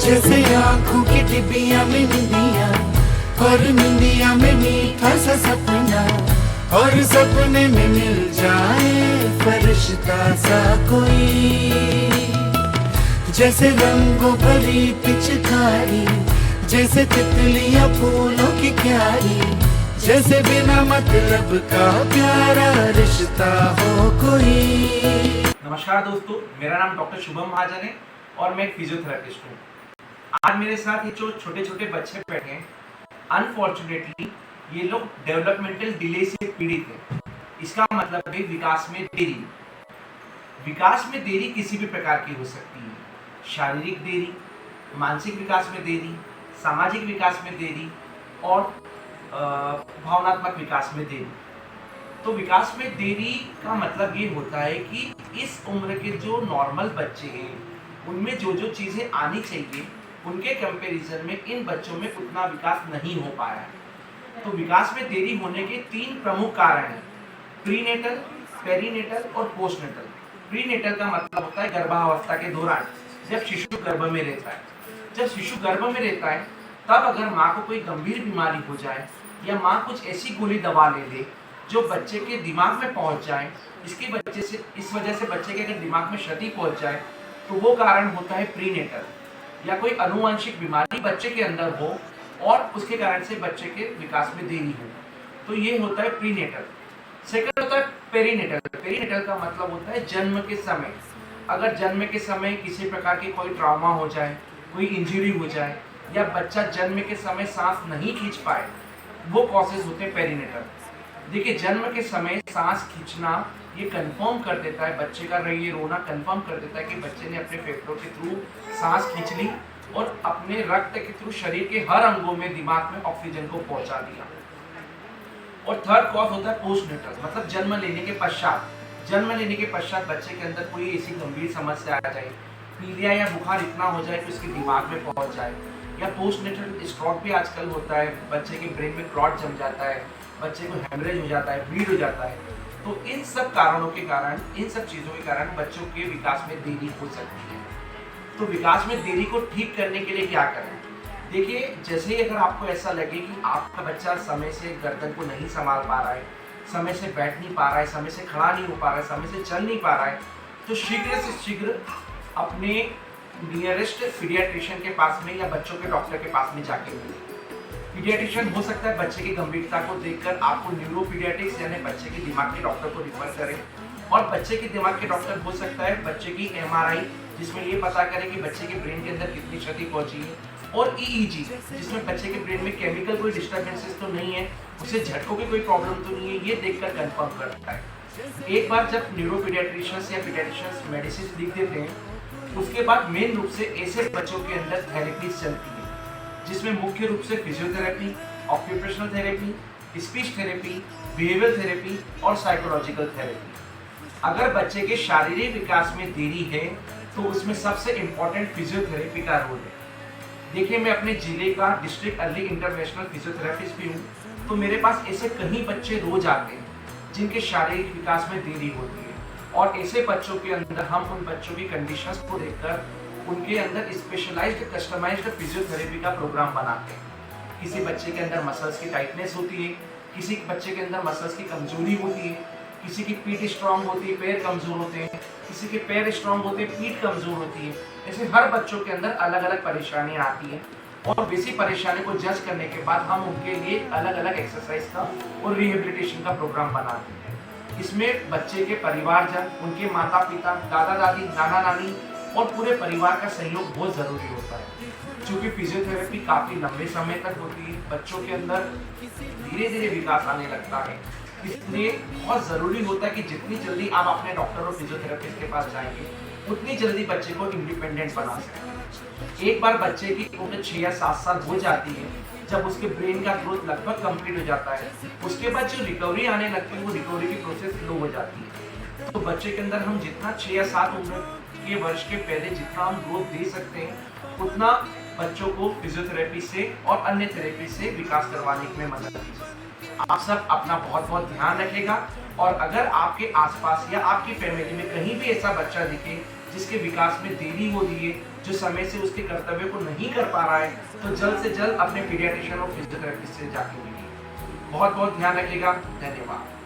जैसे आँखों की डिबिया में निंदिया और निंदिया में मीठा सा सपना और सपने में मिल जाए फरिश्ता सा कोई। जैसे रंगों भरी पिचकारी, जैसे तितलियां फूलों की क्यारी, जैसे बिना मतलब का प्यारा रिश्ता हो कोई। नमस्कार दोस्तों, मेरा नाम डॉक्टर शुभम महाजन है और मैं एक फिजियोथेरेपिस्ट हूँ। आज मेरे साथ ये जो छोटे छोटे बच्चे बैठे हैं, अनफॉर्चुनेटली ये लोग डेवलपमेंटल डिले से पीड़ित हैं। इसका मतलब है विकास में देरी। विकास में देरी किसी भी प्रकार की हो सकती है। शारीरिक देरी, मानसिक विकास में देरी, सामाजिक विकास में देरी और भावनात्मक विकास में देरी। तो विकास में देरी का मतलब ये होता है कि इस उम्र के जो नॉर्मल बच्चे हैं उनमें जो जो चीज़ें आनी चाहिए उनके कंपैरिजन में इन बच्चों में उतना विकास नहीं हो पाया है। तो विकास में देरी होने के 3 प्रमुख कारण हैं: प्रीनेटल, पेरीनेटल और पोस्टनेटल। प्रीनेटल का मतलब होता है गर्भावस्था के दौरान, जब शिशु गर्भ में रहता है। जब शिशु गर्भ में रहता है तब अगर माँ को कोई गंभीर बीमारी हो जाए या माँ कुछ ऐसी गोली दवा ले ले जो बच्चे के दिमाग में पहुंच जाए, इस वजह से बच्चे के अगर दिमाग में क्षति पहुंच जाए तो वो कारण होता है प्रीनेटल। या कोई आनुवंशिक बीमारी बच्चे के अंदर हो और उसके कारण से बच्चे के विकास में देरी हो, तो ये होता है प्रीनेटल। सेकंड होता है पेरीनेटल। पेरीनेटल का मतलब होता है जन्म के समय। अगर जन्म के समय किसी प्रकार की कोई ट्रॉमा हो जाए, कोई इंजरी हो जाए या बच्चा जन्म के समय सांस नहीं खींच पाए, वो कॉजेज होते हैं पेरीनेटल। देखिए, जन्म के समय सांस खींचना ये कंफर्म कर देता है, बच्चे का ये रोना कंफर्म कर देता है कि बच्चे ने अपने फेफड़ों के थ्रू सांस खींच ली और अपने रक्त के थ्रू शरीर के हर अंगों में दिमाग में ऑक्सीजन को पहुंचा दिया। और थर्ड कॉज होता है पोस्टनेटल, मतलब जन्म लेने के पश्चात। जन्म लेने के पश्चात बच्चे के अंदर कोई ऐसी गंभीर समस्या आ जाए, पीलिया या बुखार इतना हो जाए कि उसके दिमाग में पहुंच जाए, या पोस्टनेटल स्ट्रोक भी आजकल होता है, बच्चे के ब्रेन में क्लॉट जम जाता है, बच्चे को हेमरेज हो जाता है, ब्लीड हो जाता है। तो इन सब कारणों के कारण, इन सब चीज़ों के कारण बच्चों के विकास में देरी हो सकती है। तो विकास में देरी को ठीक करने के लिए क्या करें? देखिए, जैसे ही अगर आपको ऐसा लगे कि आपका बच्चा समय से गर्दन को नहीं संभाल पा रहा है, समय से बैठ नहीं पा रहा है, समय से खड़ा नहीं हो पा रहा है, समय से चल नहीं पा रहा है, तो शीघ्र से शीघ्र अपने नियरेस्ट पीडियाट्रिशियन के पास में या बच्चों के डॉक्टर के पास में जाके मिले। पीडियाट्रिशियन हो सकता है बच्चे की गंभीरता को देखकर आपको न्यूरोपीडियाट्रिक्स यानी बच्चे के दिमाग के डॉक्टर को रिफर करें, और बच्चे के दिमाग के डॉक्टर हो सकता है बच्चे की MRI, जिसमें ये पता करें कि बच्चे के ब्रेन के अंदर कितनी क्षति पहुंची है, और EEG, जिसमें बच्चे के ब्रेन में केमिकल कोई डिस्टर्बेंसेस तो नहीं है, उसे झटकों की कोई प्रॉब्लम तो नहीं है, ये देखकर कंफर्म करता है। एक बार जब न्यूरोपीडियाट्रिशियंस या पीडियाट्रिशियंस मेडिसिन लिख देते हैं, उसके बाद मेन रूप से ऐसे बच्चों के अंदर थेरेपीज चलती है, जिसमें मुख्य रूप से physiotherapy, occupational therapy, speech therapy, behaviour therapy और साइकोलॉजिकल थेरेपी। अगर बच्चे के शारीरिक विकास में देरी है तो उसमें सबसे इम्पोर्टेंट फिजियोथेरेपी का रोल है। देखिए, मैं अपने जिले का डिस्ट्रिक्ट अर्ली इंटरवेंशनल फिजियोथेरेपिस्ट भी हूँ, तो मेरे पास ऐसे कई बच्चे रोज आते हैं जिनके शारीरिक विकास में देरी होती है, और ऐसे बच्चों के अंदर हम उन बच्चों की कंडीशंस को देखकर उनके अंदर स्पेशलाइज्ड कस्टमाइज्ड फिजियोथेरेपी का प्रोग्राम बनाते हैं। किसी बच्चे के अंदर मसल्स की टाइटनेस होती है, किसी बच्चे के अंदर मसल्स की कमजोरी होती है, किसी की पीठ स्ट्रांग होती है, पैर कमजोर होते हैं, किसी के पैर स्ट्रांग होते हैं, पीठ कमजोर होती है। ऐसे हर बच्चों के अंदर अलग अलग परेशानियां आती हैं, और वैसी परेशानी को जज करने के बाद हम उनके लिए अलग अलग एक्सरसाइज का और रिहेबिलिटेशन का प्रोग्राम बनाते हैं। इसमें बच्चे के परिवारजन, उनके माता पिता, दादा दादी, नाना नानी और पूरे परिवार का सहयोग बहुत ज़रूरी होता है। क्योंकि फिजियोथेरेपी काफ़ी लंबे समय तक होती है, बच्चों के अंदर धीरे धीरे विकास आने लगता है, इसलिए बहुत ज़रूरी होता है कि जितनी जल्दी आप अपने डॉक्टर और फिजियोथेरेपिस्ट के पास जाएंगे उतनी जल्दी बच्चे को इंडिपेंडेंट बना सकें। एक बार बच्चे की उम्र 6 या 7 साल हो जाती है, जब उसके ब्रेन का ग्रोथ लगभग कंप्लीट हो जाता है, उसके बाद जो रिकवरी आने लगती है वो रिकवरी की प्रोसेस स्लो हो जाती है। तो बच्चे के अंदर हम जितना 6 या 7 उम्र के वर्ष के पहले जितना हम ग्रोथ दे सकते हैं, उतना बच्चों को फिजियोथेरेपी से और अन्य थेरेपी से विकास करवाने में मदद कीजिए। आप सब अपना बहुत बहुत ध्यान रखेगा, और अगर आपके आसपास या आपकी फैमिली में कहीं भी ऐसा बच्चा दिखे जिसके विकास में देरी हो रही है, जो समय से उसके कर्तव्य को नहीं कर पा रहा है, तो जल्द से जल्द अपने पीडियाट्रिशियन और फिजियोथेरेपिस्ट से जाके मिलिए। बहुत बहुत ध्यान रखिएगा। धन्यवाद।